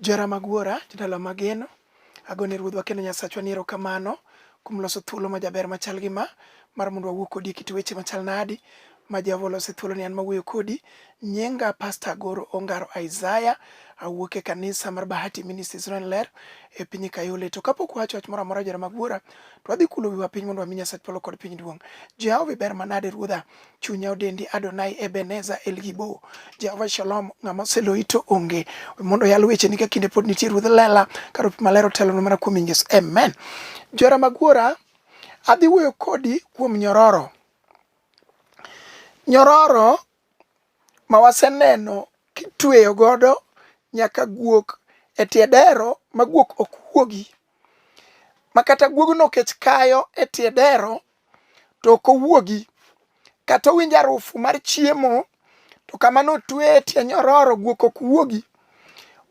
Jara magwora, jidala mageno, agone ruodhwa kendo Nyasachwa ni erokamano kuom loso thuolo majaber machal gi mar mondo wawuo kodi e kit weche machal nadi ma Jehova oloso thuolo ni an mawuoyo kodi. Nyenga Pastor Agoro Ongaro Isaiah, awuok e kanisa mar Bahati Ministries Ler e piny Kayole. To kapok wacho wach moro amora jara magwora, to wadhi kulo wiwa piny mondo wami Nyasach polo kod piny duong'. Jehova ber manade ruodha, chunya odendi Adonai Ebenezer Elgibo. Jehova Shalom, ng'ama oseloito onge mondo yal weche ni ka kinde pod nitie ruodh lela karo malero telo mana kuom Yesu. Amen. Jara magwora, adhi wuoyo kodi kuom nyororo. Nyororo ma waseneno kitweyo godo nyaka guok e tie dero ma guok ok wuogi. Makata guogno kech kayo e tie dero to ok owuogi. Kata owinjo harufu mar chiemo to kamano otwe e tie nyororo guok ok wuogi.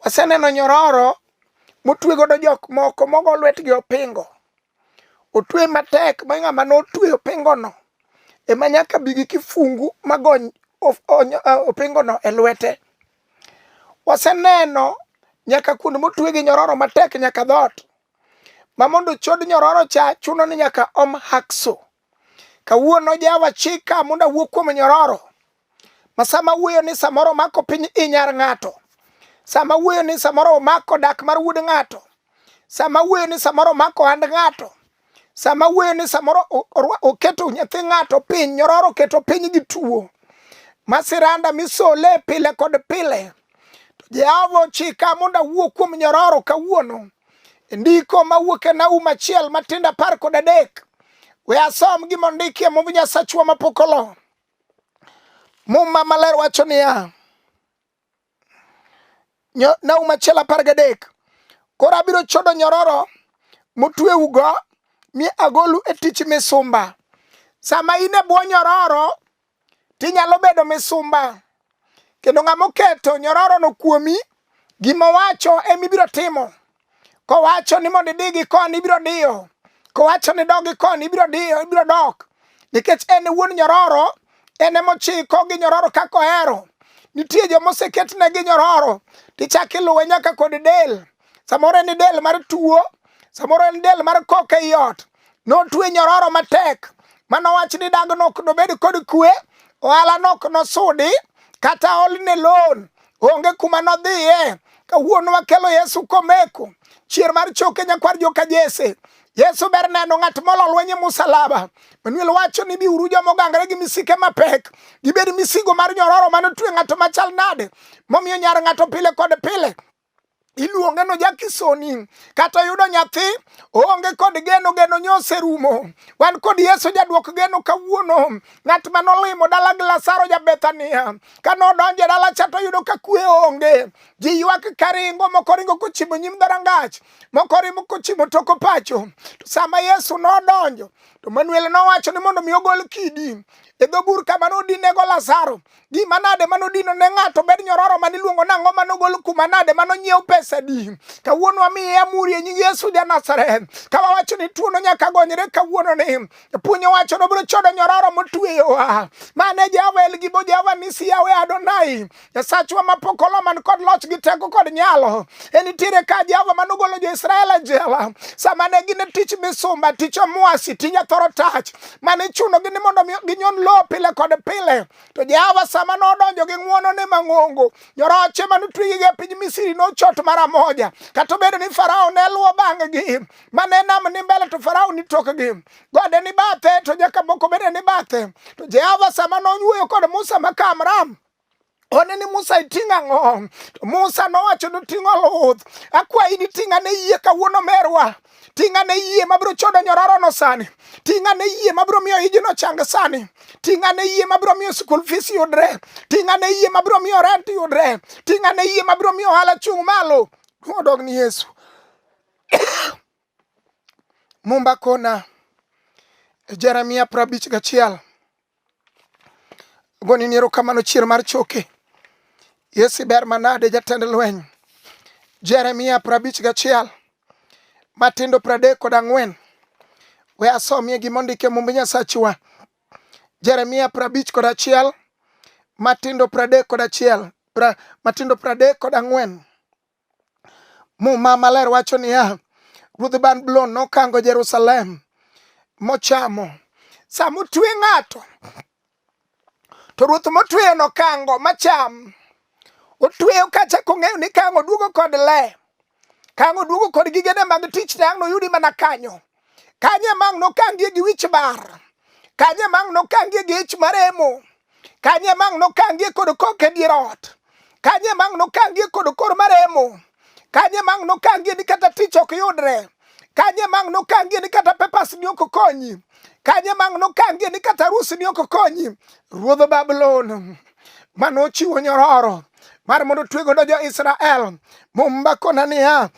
Waseneno nyororo motwe godo jok moko mogo lwetgi opingo. Otwe matek ma ng'ama notwe opingono ema nyaka bigi kifungu magony opingono e lwete. Waseneno nyaka kuonde motwe gi nyororo matek nyaka dhot. Ma mondo chod nyororo cha chuno ni nyaka om hakso. Kawuono Jehova chika mondo awuo kuom nyororo. Ma sama wuoyo ni samoro mako piny inyar ng'ato. Sama wuoyo ni samoro mako dak mar wuod ng'ato. Sama wuoyo ni samoro mako hand ng'ato. Sama wuoyo ni samoro oketo nyathi ng'ato piny, nyororo oketo piny gi tuo. Masiranda misole pile kod pile. To Jehova chika mondo awuo kuom nyororo kawuono. Ndiko mawuok e Naum 1:13. We asom gima ondiki e mumb Nyasachwa mapokolo. Muma maler wacho niya. Naum 1:13. Koro abiro chodo nyororo motwe ugo mi agolu e tich misumba. Sama in e bwo nyororo tinyalo bedo misumba. Kendo ng'ama oketo nyororo no kuomi, gima wacho emibiro timo. Kowacho ni mondo idigi koni ibiro diyo. Kowacho ni dogi koni ibiro diyo, ibiro dok. Nikech en wuon nyororo, en emochiko gi nyororo kako ohero. Nitie joma oseketne gi nyororo, tichak iluwe nyaka kod del. Samoro en del mar tuo, samoro en del mar koke ei ot. Notwe nyororo matek. Manowach ni dag nok nobed kod kwe, ohala nok nosudi, kata olne loan. Onge kuma nodhiye. Kawuono wakelo Yesu komeko. Chier mar choke nyakwar joka Jese. Yesu ber neno ng'at molo lwenye musalaba. Manuel wacho ni biuru joma ogangre gi misike mapek. Gibed misigo mar nyororo manotwe ng'ato machal nade. Momiyo nyar ng'ato pile kod pile iluonge no jakisoni. Kata yudo nyathi onge kod geno nyose rumo. Wan kod Yesu jaduok geno kawuono. Ng'at manolimo dala gi Lazaro ja Bethania, kanodonje dala cha to yudo ka kwe onge. Ji ywak karingo, moko ringo kochimo nyim dhorangach, moko ringo kochimo toko pacho. To sama Yesu nodonjo, to Manuel nowacho ni mondo mi ogol kidi e dho bur kama nodinego Lazaro. Gima nade manodino ne ng'ato bed nyororo maniluongo nang'o manogol kuma nade manonyiew pesa di. Kawuono wamiye amuri e nying Yesu ja Nazareth. Kawawacho ni tuono nyaka gonyre kawuono ni. Punyo wacho nobiro chodo nyororo motweyo. Mane Jehova Elgibo, Jehova Nisi, Yawe Adonai. Nyasachwa mapokolo man kod loch gi teko kod nyalo. Enitiere ka Jehova manogolo jo Israel e jela. Sama ne gin e tich misumba, tich omwasi, tija thoro tach. Mane chuno gini mondo ginyon lo pile kod pile. To Jehova sama nodonjo gi ng'wono ne mang'ongo. Nyoroche manotwegi gi e piny Misri nochot mara moja. Kata obedo ni Farao ne luwo bang'gi. Mane nam ni mbele to Farao ni tokgi. Gode ni bathe to nyaka moko bende ni bathe. To Jehova sama nonyuoyo kod Musa makamram. One ni Musa iting'a ng'o. To Musa nowacho ni ting'o luth. Akwayi ni ting'ane yie kawuono merwa. Ting'ane yie mabiro chodo nyororo no sani. Ting'ane yie mabiro miyo ijino chang sani. Ting'ane yie mabiro miyo school fees yudre. Ting'ane yie mabiro miyo rent yudre. Ting'ane yie mabiro miyo ohala chung' malo. Odog ni Yesu. Mumba kona. Jeremia 51. Goni ni erokamano chier mar choke. Yesu ber manade jatend lweny. Jeremia 51. Matindo 34. We asomie gima ondike mumb Nyasachwa. Jeremia 51. Matindo 31. Matindo 34. Muma maler wacho niya, ruodh Babulon nokango Jerusalem mochamo. Sama otwe ng'ato, to ruoth motweyo nokango macham. Otweyo kacha kong'eyo ni kango duogo kod le. Kango duogo kod gigene mag tich tang' noyudi mana kanyo. Kanye mang nokangie gi wich bar. Kanye mang nokangie gi ich maremo. Kanye mang nokangie kod koke dier ot. Kanye mang nokangie kod kor maremo. Kanye mang nokangie ni kata tich ok yudre. Kanye mang nokangie ni kata pepas ni ok konyi. Kanye mang nokangie ni kata rusi ni ok konyi. Ruodh Babulon manochiwo nyororo mar mondo twego do jo Israel. Mumba kona niya,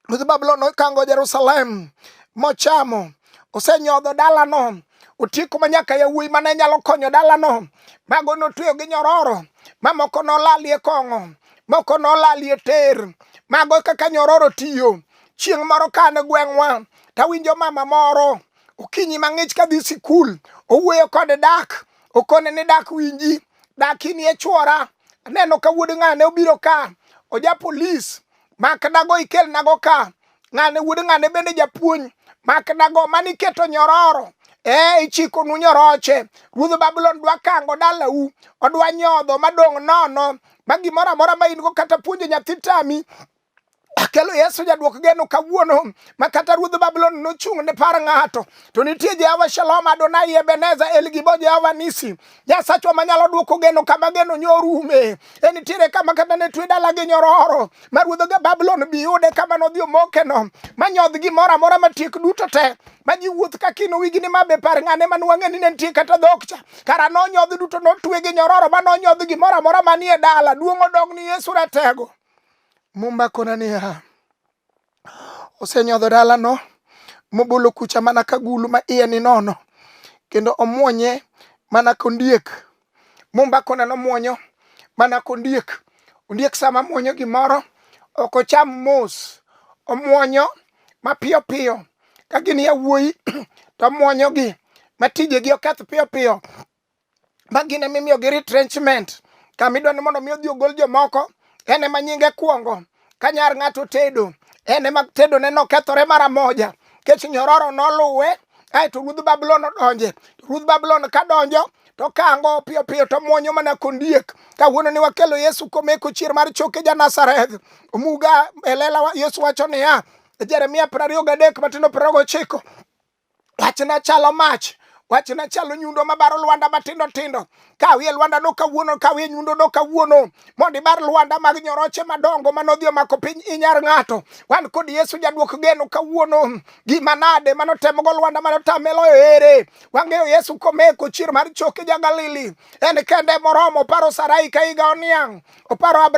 ruodh Babulon nokango Jerusalem mochamo. Osenyodho dalano. Otieko manyaka yawuoyi mane nyalo konyo dalano. Mago notweyo gi nyororo. Mamoko nolalie kong'o. Moko nolalie ter. Mago kaka nyororo tiyo. Chieng' moro kane gweng'wa, tawinjo mama moro okinyi mang'ich kadhi sikul. Owuoyo kode dak. Okone ni dak winji. Dak ini e chwora. Aneno ka wuod ng'ane obiro ka. Oja polis. Mak dago ikel nago ka. Ng'ane wuod ng'ane bende japuonj. Mak dago maniketo nyororo. Ichiko nu nyoroche. Ruodh Babulon dwa kango dalau. Odwa nyodho madong' nono. Magimora mora ma in go kata puonjo nyathi tami. Akelo Yesu jaduok geno kawuono. Makata ruodh Babulon nochung' ne par ng'ato. To nitie Jehova Shalom Adonai Ebeneza Elgibo Jehova Nisi. Nyasachwa manyalo duoko geno kama geno nyorume. Nitiere kama kata ne twe dala gi nyororo. Ma ruodh Babulon bi yude kama nodhi omoke no. Manyodh gimora mora matiek duto te. Maji wuoth kakino wigi ni mabe par ng'ane manuang'e ni nentie kata dhok cha. Kara nonyodh duto notwe gi nyororo manonyodh gimora mora manie dala. Duong' odong' ni Yesu ratego. Mumba kona niya, osenyodho dalano mobolo kucha mana kagulu ma iye ni nono. Kendo omuonye mana kondiek. Mumba kona nomuonyo mana kondiek. Ondiek sama muonyo gimoro ok ocham mos. Omuonyo mapiyo piyo. Ka gin yawuoyi to muonyo gi matije gi oketh piyo piyo. Magine mimiyo gi retrenchment. Kamidwa ni mondo miyo dhi ogol jomoko. Ene manyinge kuongo. Kanyar ng'ato tedo. Ene mag tedo ne nokethore mara moja. Kech nyororo noluwe. To ruodh Babulon odonje. Ruodh Babulon kadonjo to kango piyo piyo to muonyo mana kondiek. Kawuono ni wakelo Yesu komeko chier mar choke ja Nazareth. Omuga elela Yesu wacho niya. Jeremia 23 matindo 29. Wachna chalo mach. Wachna chalo nyundo mabaro Lwanda matindo tindo. Kawie Lwanda no kawuono, kawie nyundo no kawuono. Mondi bar Lwanda mag nyoroche madongo manodhi omako piny inyar ng'ato. Wan kod Yesu jaduok geno kawuono. Gimanade manotemogo Lwanda manotameloyo ere. Wang'eyo Yesu komeko chier mar choke ja Galili. En kende moromo. Oparo Sarai ka higa oniang'. Oparo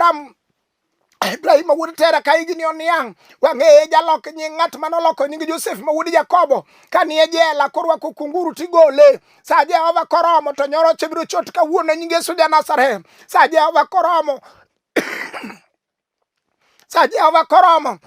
Ibrahim wuod Tera ka higni oniang'. Wang'eye jalok nying ng'at manoloko nying Joseph ma wuod Jakobo. Kanie jela korwako kunguru tigole. Sa Jehova koromo to nyoroche biro chot kawuono nying Yesu ja Nazareth. Sa Jehova koromo. Sa Jehova koromo.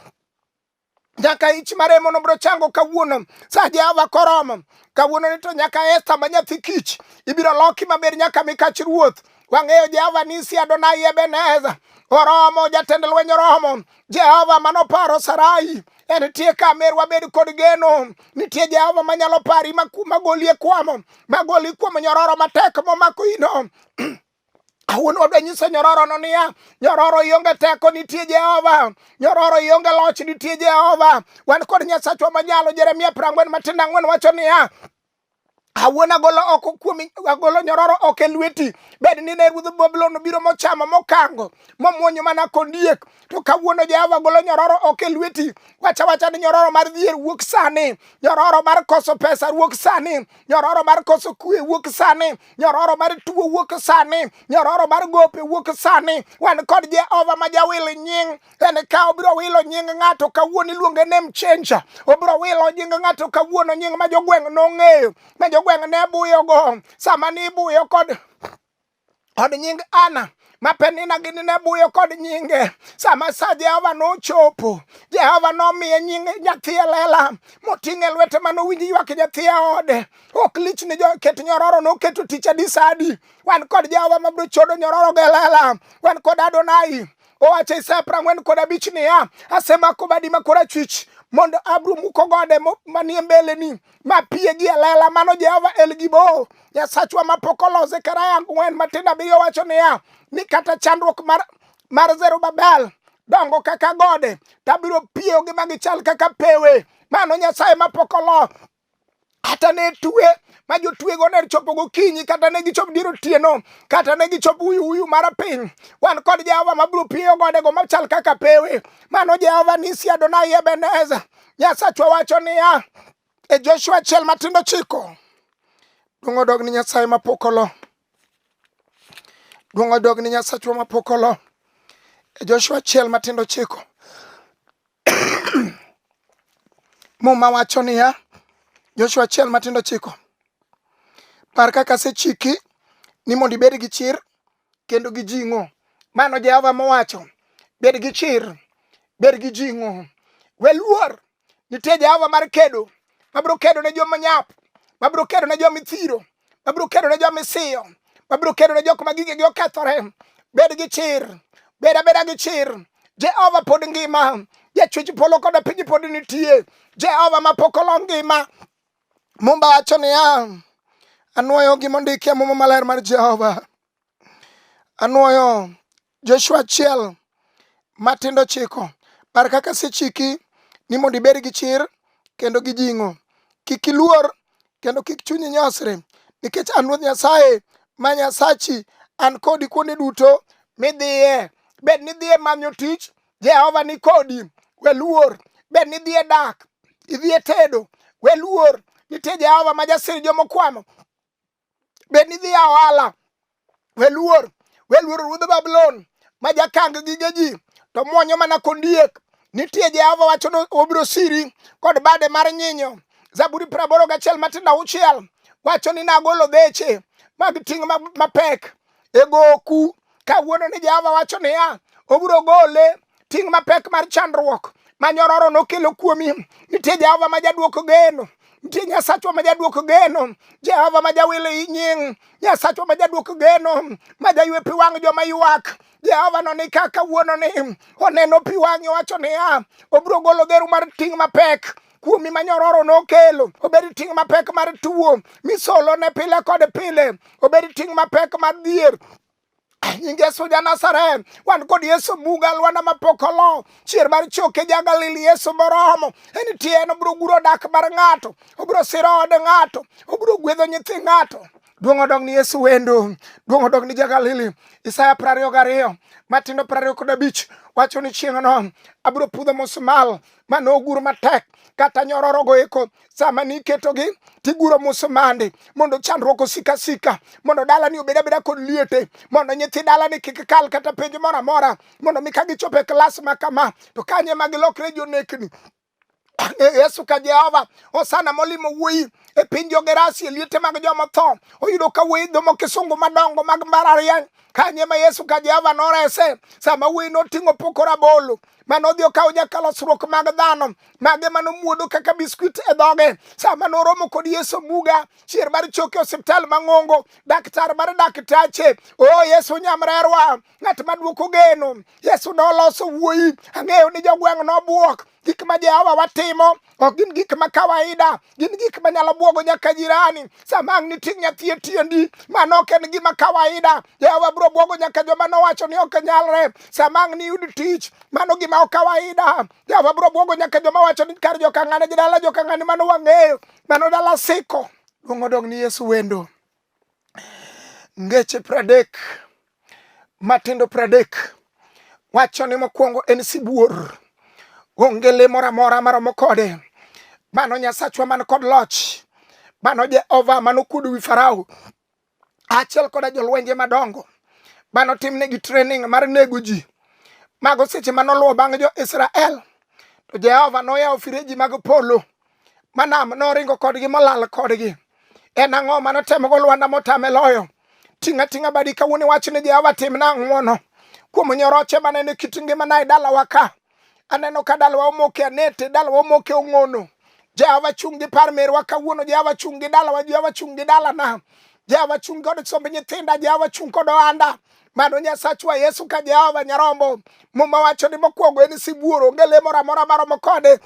Nyaka ich maremo no bro chango kawuono. Sa Jehova koromo. Kawuono ni to nyaka Esther ma nyathi kich. Ibiro loki maber nyaka mikach ruoth. Wang'eyo Jehova Nisi Adonai Ebeneza. Oromo jatend lweny oromo. Jehova manoparo Sarai. Nitie kamer wabed kod geno. Nitie Jehova manyalo pari magoli e kwamo. Magoli kuom nyororo matek momako ino. Awuon odwa nyiso nyororo no niya. Nyororo ionge teko nitie Jehova. Nyororo ionge loch nitie Jehova. Wan kod Nyasachwa manyalo. Jeremia 40 matindo 4 wacho niya. Awuon agolo nyororo ok lweti. Bed ni ne ruodh Babulon biro mochamo mokango. Momuonyo mana kondiek. To kawuono Jehova golo nyororo ok lweti. Wacha ni nyororo mar dhier wuok sani. Nyororo mar koso pesa wuok sani. Nyororo mar koso kwe wuok sani. Nyororo mar tuo wuok sani. Nyororo mar gope wuok sani. Wan kod Jehova ma jawil nying. En ka obiro wilo nying ng'ato kawuono iluonge name changer. Obiro wilo nying ng'ato kawuono nying ma jogweng' nong'eyo. Ma jogweng' ne buyo go. Sama ni buyo kod nying Ana. Ma Penina gini ne buyo kod nyinge. Sama sa Jehova nochopo. Jehova nomiye nying nyathi lela. Moting'e lwete manowinji ywak nyathi ode. Ok lich ni ket nyororo noketo tich adi sadi. Wan kod Jehova mabiro chodo nyororo ge lela. Wan kod Adonai Owacho Isaya 45 niya, asemako badi makora chwich mondo abro muko gode manie mbele ni mapie gi lela. Mano Jehova El Gibo, Nyasachwa mapok olo. Zekaria 4:7 wacho niya, ni kata chandruok mar Zerubabel dongo kaka gode, tabiro piyo gi magichal kaka pewe. Mano Nyasaye mapok olo. Kata ne tue ma jotwego ne chopo gokinyi, kata ne gichopo dier otieno, kata ne gichopo uyu mar piny, wan kod Jehova mabiro piyo godego machal kaka pewe. Mano Jehova Nisi Adonai Ebeneza. Nyasachwa wacho niya e Joshua 1:9, duong' odog ni Nyasaye mapok olo. Duong' odog ni Nyasachwa mapok olo. E Joshua 1:9 Muma wacho niya, Joshua 1:9, par kaka sechiki ni mondo ibed gi chir kendo gi jing'o. Mano Jehova mowacho, bed gi chir, bed gi jing'o. Weluor, nitie Jehova mar kedo, mabiro kedo ne joma nyap, mabiro kedo ne joma ithiro, mabiro kedo ne joma isiyo, mabiro kedo ne jok ma gigegi okethore. Bed gi chir, bed abeda gi chir. Jehova pod ngima, jachwech polo kod piny pod nitie. Jehova mapok olo ngima. Mumba wacho niya, anuoyo gima ondiki e Muma maler mar Jehova. Anuoyo Joshua 1:9, par kaka sechiki ni mondo ibed gi chir kendo gi jing'o. Kik iluor kendo kik chunyi nyosre, nikech an Ruoth Nyasaye ma Nyasachi, an kodi kuonde duto midhiye. Bed ni idhiye manyo tich, Jehova ni kodi, weluor. Bed ni idhiye dak, idhiye tedo, weluor. Nitie Jehova ma jasir jomokwamo. Bed ni idhiye ohala, weluor. Weluor ruodh Babulon ma jakang gige ji to muonyo mana kondiek. Nitie Jehova wacho no obiro siri kod bade mar nyinyo. Zaburi 81:6 wacho ni nagolo dheche mag ting' mapek e goku. Kawuono ni Jehova wacho niya, obiro gole ting' mapek mar chandruok ma nyororo nokelo kuomi. Nitie Jehova ma jaduoko geno, nitie Nyasachwa ma jaduoko geno, Jehova ma jawilo nying, Nyasachwa ma jaduoko geno, ma jaywe pi wang' joma ywak. Jehova no ni kaka wuono ni oneno pi wang'i, wacho niya, obiro golo dheru mar ting' mapek kuomi ma nyororo nokelo. Obed ting' mapek mar tuo misolo ne pile kod pile, obed ting' mapek mar dhier. Nying Yesu ja Nazareth, wan kod Yesu Muga Lwanda mapok olo. Chier mar choke ja Galili Yesu moromo. En tie en obiro guro dak mar ng'ato, obiro siro od ng'ato, obiro gwedho nyithi ng'ato. Duong' odog ni Yesu wendo, duong' odog ni ja Galili. Isaya 22:25 wacho ni chieng'no abiro pudho musmal mano ogur matek, kata nyororogo eko sama niketogi tiguro musmande mondo chandruok osika sika, mondo dalani obed abeda kod liete, mondo nyithi dalani kik kal kata penj moro amora, mondo mi ka gichopo e klas ma kama to kanye ma gilokre jonekni. Yesu ka Jehova osana molimo wuoyi e piny Jogerasi, e liete mag joma tho, oyudo ka wuoyi dhomo kisungu madongo mag mbalariany. Kanye ma Yesu ka Jehova norese sama wuoyi noting'o poko rabolo manodhi okawo jakalosruok mag dhano mage manomuodo kaka biskut e dhoge. Sama noromo kod Yesu Muga, chier mar choke osiptal mang'ongo, daktar mar daktache. Yesu nyamrerwa, ng'at maduoko geno. Yesu noloso wuoyi. Ang'eyo ni jogweng' nobuok. Gik ma Jehova watimo ok gin gik ma kawaida, gin gik ma nyalo buogo nyaka jirani. Sama ang' niting' nyathi e tiendi, mano ok en gima kawaida. Jehova biro buogo nyaka joma nowacho ni ok nyalre. Sama ang' ni yud tich, mano gima ok kawaida. Jehova biro buogo nyaka joma wacho ni kar joka ng'ane gi dala joka ng'ane mano wang'eyo, mano dala siko. Duong' odog ni Yesu wendo. Ngeche 30 matindo 30 wacho ni mokwongo en sibuor. Onge le moro amora maromo kode. Mano Nyasachwa man kod loch, mano Jehova manokuodo wi Farao achiel koda jolwenje madongo, mano timnegi training mar nego ji. Mago seche manoluwo bang' jo Israel, to Jehova noyawo fireji mag polo, manam noringo kodgi molal kodgi. En ang'o manotemogo Lwanda motame loyo? Ting'a ting'a badi kawuono wach ni Jehova timna ng'wono kuom nyoroche manene kit ngimana e dalawa ka. Aneno ka dalawa omoke anete, dalawa omoke ong'ono. Jehova chung' gi par merwa kawuono, Jehova chung' gi dalawa, Jehova chung' gi dalana, Jehova chung' kod somb nyithinda, Jehova chung' kod ohanda. Mano Nyasachwa Yesu ka Jehova Nyarombo. Muma wacho ni mokwongo en sibuor, onge le moro amora maromo kode.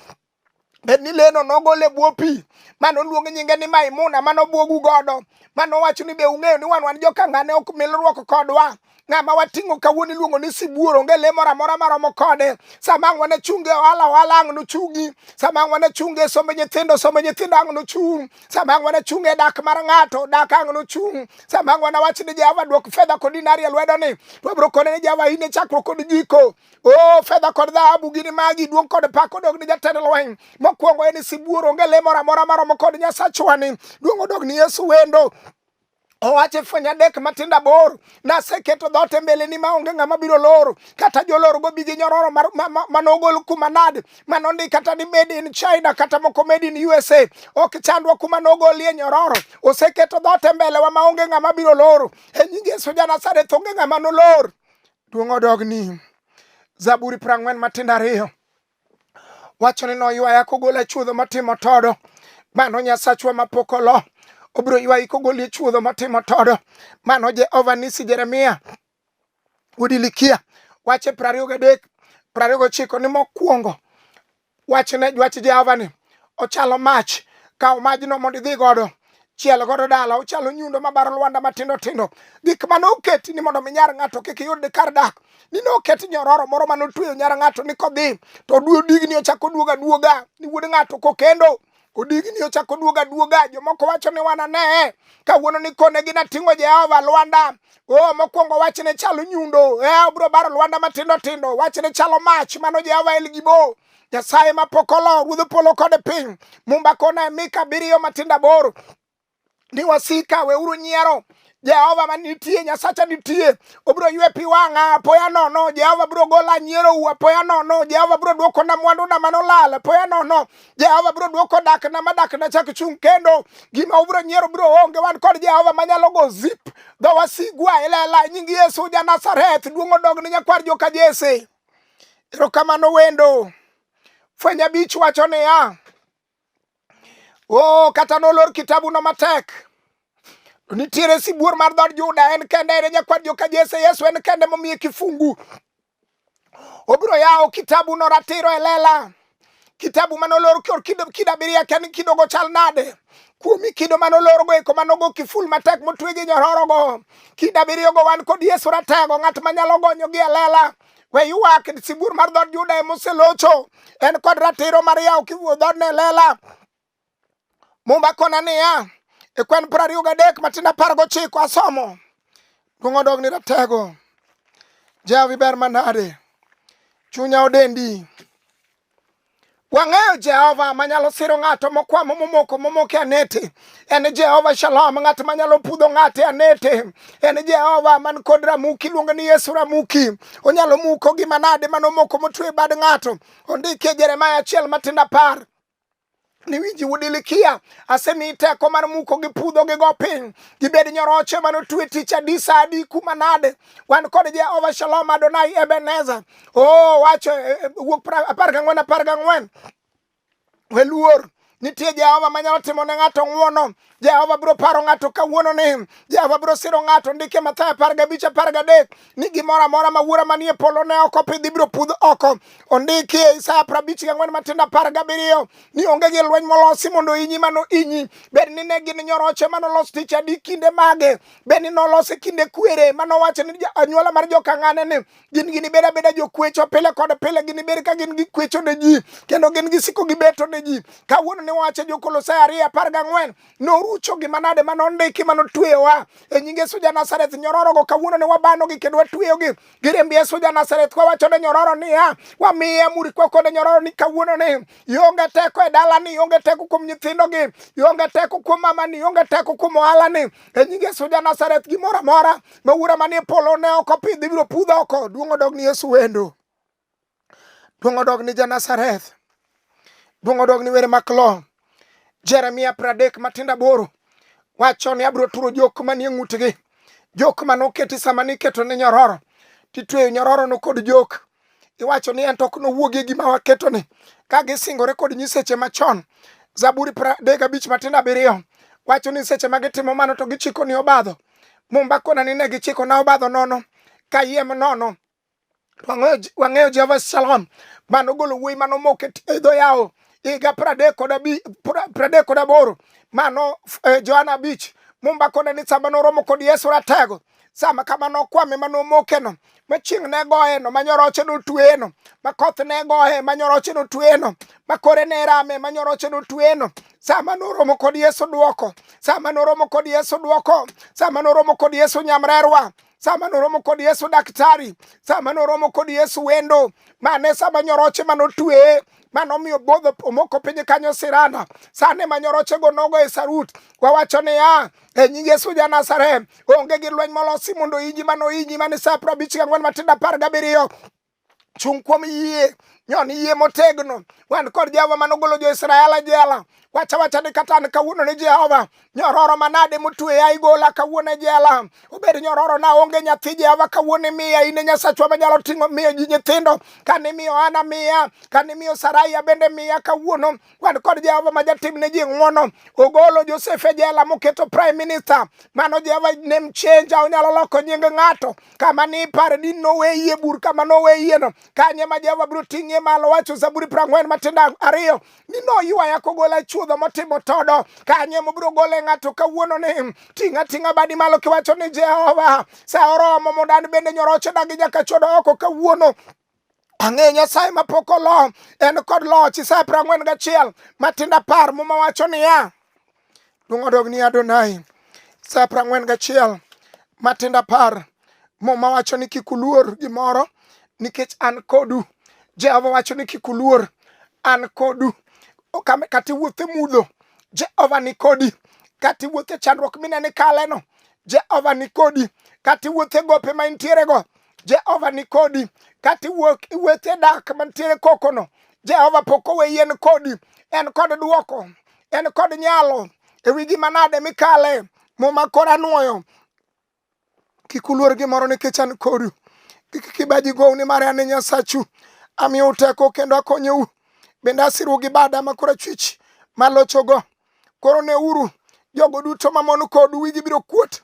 Ben ni leno nogole buo pi. Mano luongo nyinge ni Maimuna, mano buogu godo. Mano wacho ni be ung'eyo ni wan joka ng'ane ok milruok kodwa. Ng'ama wating'o kawuono iluongo ni sibuor, onge le moro amora maromo kode. Sama ang' wane chunge ohala ang' nochungi. Sama ang' wane chunge sombe nyithindo ang' nochung. Sama ang' wane chunge dak mar ng'ato, dak ang' nochung. Sama ang' wane wach ni Jehova dwok fedha kod dinari e lwedo ni. To bro kone ni Jehova in e chakruok kod giko. Oh, fedha kod dhahabu gini magi, duong' kod pak odog ni jatend lweny. Mokwongo en sibuor, onge le moro amora maromo kod Nyasachwa ni. Duong' odog ni Yesu wendo. Owache fwenya dek matinda bor. Naseketo dhote mbele ni maonge ng'ama biro loro. Kata joloro go bigi nyororo manogol kuma nade. Manondi kata ni made in China kata moko made in USA. Ok chandwa kuma nogolie nyororo. Oseketo dhote mbele wa maonge ng'ama biro loro. E nying Yesu ja Nazareth onge ng'ama nolor. Duong' odog ni Zaburi 40 matinda 2. Wacho ni noywaya kogola chuodho matimo todo. Mano Nyasachwa mapok olo. Obro ywayi kogoli chuodho matimo todo. Mano Jehova Nisi. Jeremia Udilikia wache 23 29 ni mokwongo wach Jehova ni ochalo mach. Kaw majno mondo idhi godo chiel godo dala. Ochalo nyundo mabaro lwanda matindo tindo. Gik manoketi ni mondo minyar ng'ato kik yud kar dak. Ni noketi nyororo moro manotweyo nyar ng'ato ni kodhi to digni ochako duoga ni wuod ng'ato kokendo. Odigni ochako duoga. Jomoko wacho ni wanane. Kawuono ni kone gina ting'o Jehova lwanda. Mokwongo wach ne chalo nyundo. Obro baro lwanda matindo tindo. Wach ne chalo mach. Mano Jehova Elgibo. Nyasaye mapok olo. Ruodh polo kode piny. Mumba kona Mika 7 matinda bor. Ni wasika weuru nyiero. Jehova manitie, Nyasacha nitie. Obro ywe pi wang'a apoya nono. Jehova bro gola nyiero apoya nono. Jehova bro duoko na mwandu na manolal apoya nono. Jehova bro duoko dak na madak na chak chung kendo. Gima ubro nyiero bro onge wan kod Jehova manyalo go zip. Dho wasigwa elela nyingi Yesu ja Nazareth. Duong' odog ni nyakwar joka Jesse. Erokamano wendo. Fwenya bich wacho ni ya. Kata nolor kitabu no matek. Nitiere sibuor mar dhod Juda, en kende ere nyakwar joka Jesse. Yesu en kende momiye kifungu. Obro yao kitabu no ratiro elela. Kitabu manolor kida biria ken kido go chal nade. Kuomi kido manolor go eko manogo kiful matek motwegi nyororo go. Kida birio go wan kod Yesu ratego ng'at manyalo gonyo gi elela. We yuak sibuor mar dhod Juda emoselocho. En kod ratiro mar yao kivuo dhod ne elela. Mumba kona niya. E kwen 23 matinda 19 asomo. Duong' odog ni ratego. Jehova ber manade. Chunya odendi. Wang'eyo Jehova manyalo siro ng'ato mokwamo momoke anete. En Jehova Shalom, ng'at manyalo pudho ng'ate anete. En Jehova man kod ramuki, luongo ni Yesu ramuki. Onyalo muko gi manade manomoko motwe bad ng'ato. Ondike Jeremia 1 matinda 10. Ni winji Udilikia asemi teko mar muko gi pudho gi go piny. Gibed nyoroche manotwe tich adi sa adi kuma nade. Wan kod Jehova Shalom Adonai Ebenezer. Wacho wuok 14. Weluor. Nitie Jehova manyalo timo ne ng'ato ng'wono. Jehova bro paro ng'ato kawuono ni. Jehova bro siro ng'ato. Ndike Mathayo 15:13. Ni gimoro amora ma wuora manie polo ne oko pidhi bro pudh oko. Ondiki Isaya 54 matinda 17. Ni onge gi lweny molosi mondo inyi mano inyi. Bed ni ne gin nyoroche manolos tich adi kinde mage. Bed ni nolose kinde kwere. Manowacho ni anyuola mar joka ng'ane ni. Gin beda jokwecho pile kod pile. Gin bed ka gin gi kwecho ne ji. Kendo gin gisiko gi beto ne ji. Kawuono ni wache Kolosai 2:14. Norucho gi manade manondiki manotweyowa. E nying Yesu ja Nazareth nyororo go kawuono ni wabano gi kendo watweyo gi. Girembi Yesu ja Nazareth kwa wacho ne nyororo ni ya. Wamiye muri kwa kode nyororo ni kawuono ni. Yonge teko e dala ni. Yonge teko kum nyithindo gi. Yonge teko kum mama ni. Yonge teko kum ohala ni. E nying Yesu ja Nazareth gimora mora. Mawura manie polo ne oko pidhi biro pudho oko. Duong' odog ni Yesu wendo. Duong' odog ni ja Nazareth. Duong' odog ni were maklo. Jeremia 30 matinda 8. Wacho ni abro turo jok manie ng'utgi. Jok manoketi sama niketo ne nyororo. Titweyo nyororo no kod jok. Iwacho ni en tok no wuogie gima waketo ni. Ka gisingore kod nyiseche machon. Zaburi 35 matinda 7. Wacho ni seche magitimo mano to gichiko ni obadho. Mumba kona ni ne gichiko na obadho nono. kayiem nono. Wang'eyo Jehova Shalom mano golo wuoyi mano moke dho yawo higa 38 mano Johana Beach mumbakone ni sama noromo kod Yesu Ratego sama kama nokwame mano mokeno machieng' ne goye no manyoroche no tweno makoth ne goye manyoroche no tweno makore ne rame manyoroche no tweno sama noromo kod Yesu duoko sama noromo kod Yesu duoko sama noromo kod Yesu nyamrerwa sama noromo kod Yesu daktari sama noromo kod Yesu wendo mane sama nyoroche manotwe manomiyo bodho omoko piny kanyo siranda sane manyoroche go nogo e sarut wawacho niya e nying Yesu ja Nazareth onge gi lweny molosi mondo inji manoinji mane sa 54 matindo 17 chung kuom yie nyon yie motegno wan kod Jehova manogolo jo-Israel ajela wacha ni kata an kawuono ni Jehova nyororo manade motweya igola kawuono jela obed nyororo na onge nyathi Jehova kawuono miya ine Nyasachwa manyalo ting'o miyo ji nyithindo kane miyo Ana miya kane miyo Saraya bende miya kawuono wan kod Jehova ma jatim ne ji ng'wono ogolo Joseph e jela moketo prime minister mano Jehova name change onyalo loko nying ng'ato kama ni pare ni noweyie bur kama noweyie no kanye ma Jehova biro ting'e malo wacho Zaburi 40 matindo 2 ni noywaya kogola chuodho motimo todo kanye mobiro gole ng'ato kawuono ni ting'a badi malo kiwacho ni Jehova sa oromo mondo bende nyoroche dagi nyaka chodo oko kawuono ang'e Nyasaye mapok olo en kod loch Isaya 41 matindo 10 muma wacho niya luong odog ni Adonai Isaya 41 matindo 10 muma wacho ni kik uluor gimoro nikech an kodu Jehova wacho ni kik uluor an kodu kati wuothe mudho Jehova ni kodi kati wuothe chandruok minene kaleno Jehova ni kodi kati wuothe gope ma intiere go Jehova ni kodi kati wuothe dak mantiere kokono Jehova pok oweyi en kodi en kod duoko en kod nyalo e wigi manade mikale muma kora nuoyo kik uluor gimoro nikech an kodu kik kibaji gowni mare an Nyasachu amiyo teko kendo akonyou bende asiru gi bada makora chwich malochogo koro ne uru jogo duto mamon kodu wigi biro kuot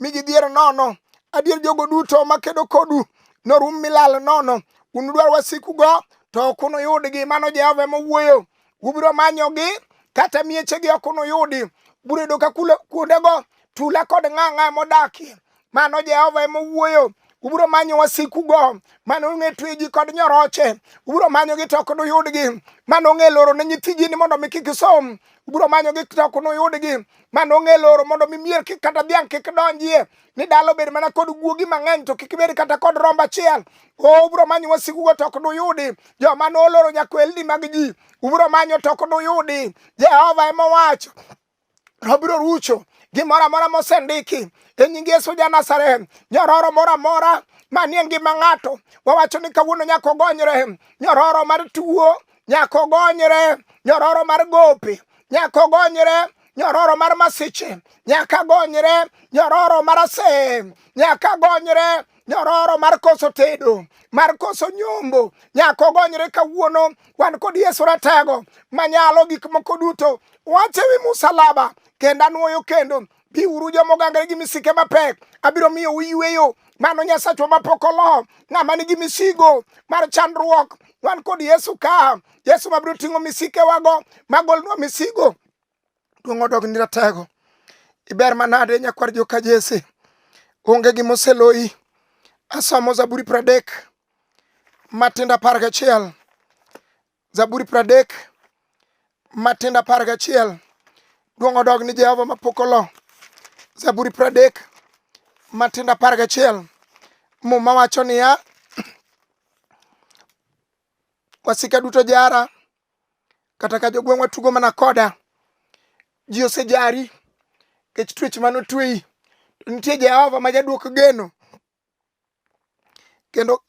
migi dhier nono adier jogo duto makedo kodu norum milal nono unudwar wasiku go to okuno yudgi mano Jehova mowuoyo ubiro manyogi kata miechegi okuno yudi buredo ka kuondego tula kod ng'ang'a modaki mano Jehova mowuoyo ubiro manyo wasiku go mano ung'e twiji kod nyoroche ubiro manyo gi to ok nuyudgi mano ung'e loro ne nyithiji ni mondo mi kik som ubiro manyo gi to ok nuyudgi mano ung'e loro mondo mi mier kik kata dhiang' kik donjie ni dalo bed mana kod guogi mang'eny to kik bed kata kod rombo achiel ubiro manyo wasiku go to ok nuyudi joma noloro nyakwelni mag ji ubiro manyo to ok nuyudi Jehova ema owacho obiro rucho gimoro amora mosendiki e nying Yesu ja Nazareth nyororo moro amora manie ngima ng'ato wawacho ni kawuono nyaka ogonyre nyororo mar tuo nyaka ogonyre nyororo mar gope nyaka ogonyre nyororo mar masiche nyaka gonyre nyororo mar ase nyaka gonyre nyororo mar koso tedo mar koso nyombo nyaka ogonyre kawuono wan kod Yesu Ratego manyalo gik moko duto wache wi msalaba kendo anuoyo kendo biuru jomogangre gi misike mapek abiro miyo uyweyo mano Nyasachwa mapok olo ng'ama nigi misigo mar chandruok wan kod Yesu ka Yesu mabiro ting'o misike wago magolnwa misigo duong' odog ni Ratego iber manade nyakwar joka Jesse onge gi moseloi asomo Zaburi 30 matindo 11 Zaburi 30 matindo 11 duong' odog ni Jehova mapok olo Zaburi 30 matindo 11 muma wacho niya wasika duto jara kata ka jogweng'wa tugo mana koda ji osejari kech twech manotweyi nitie Jehova ma jaduok geno kendo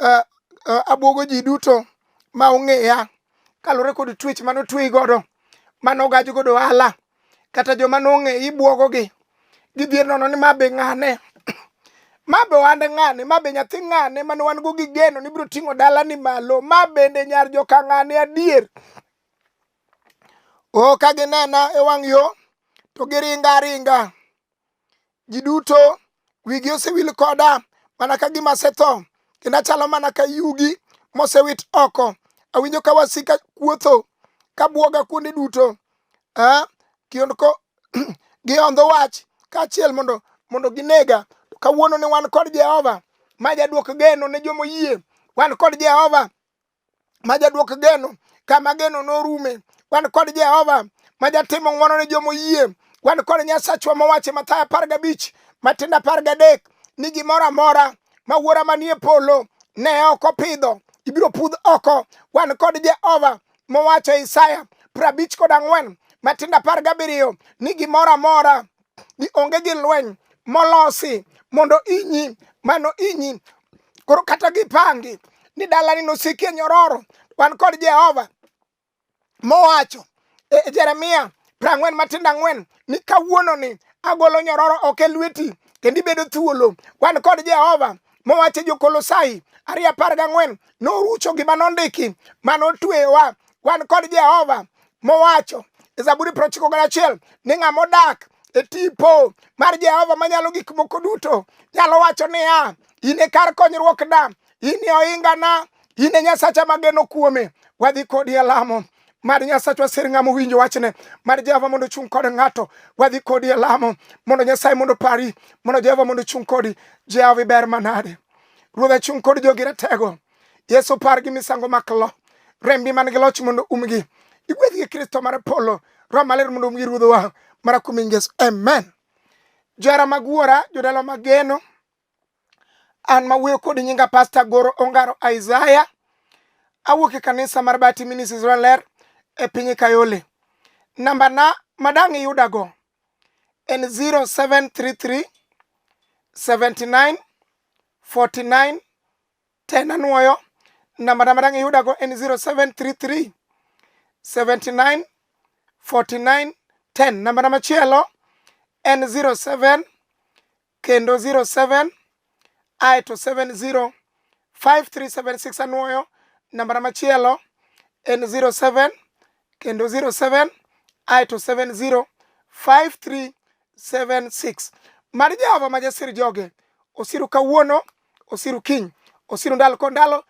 abwogo ji duto ma ong'eya kalore kod twech manotweyi godo manogaj godo ohala kata joma nong'e ibwogogi gidhier nono ni mabe ng'ane mabe wande ng'ane mabe nyathi ng'ane mane wan go gi geno ni biro ting'o dala ni malo mabende nyar joka ng'ane adier ka ginena e wang' yo to giringa aringa ji duto wigi osewil koda mana ka gima setho, kendo achalo mana ka yugi mosewit oko. Awinjo ka wasika kuotho ka buoga kuonde duto, kionko gihondho wach kaachiel mondo ginega. Kawuono ni wan kod Jehova ma jaduok geno ne jomo yie. Wan kod Jehova ma jaduok geno kama geno norume. Wan kod Jehova ma jatimo ng'wono ne jomo yie. Wan kod Nyasachwa mowacho Mathayo 15 Matindo 13 ni gimoro amora ma Wuora manie polo ne ok opidho ibiro pudh oko. Wan kod Jehova mowacho Isaya 54 Matindo 17 ni gimoro amora ni onge gi lweny molosi mondo inyi mano inyi. Koro kata gipangi ni dalani nosiki nyororo. Wan kod Jehova mowacho Jeremia 40 Matindo 4 ni kawuono ni agolo nyororo oke lweti kendo ibedo thuolo. Wan kod Jehova mowacho Jo-Kolosai 2:14 norucho gima nondiki manotwewa. Wan kod Jehova mowacho Zaburi 91 ni ng'ama odak e tipo mar Jehova manyalo gik moko duto nyalo wacho niya, in e kar konyruok da, in e ohingana, in e Nyasacha mageno kuome. Wadhi kodi e lamo mar Nyasachwa sir ng'ama winjo wachne mar Jehova mondo chung kod ng'ato. Wadhi kodi e lamo mondo Nyasaye mondo pari, mondo Jehova mondo chung kodi. Jehova ber manade, Ruodha chung kod jogi ratego. Yesu par gi misango maklo, rembi man gi loch mondo umgi. Igwedhgi Kristo mar polo, Roho Maler mondo umgi Ruodhwa mara kuom Yesu. Amen. Jara mag Wuora, jodalo mageno, an mawuoyo kod nyinga Pastor Goro Ongaro Isaiah. Awuok e kanisa mar Bati Ministries Ler e piny Kayole. Namba na madang' iyudago en 0733 79 49 10. Anuoyo namba na madang' iyudago en 0733 79 49 10. Namba na machielo en 07 kendo 07 to 70 5376. Anuoyo namba na machielo en 07 kendo 07 to 70 5376. Mar Jehova ma jasir joge osiru kawuono, osiru kiny, osiru ndalo kod ndalo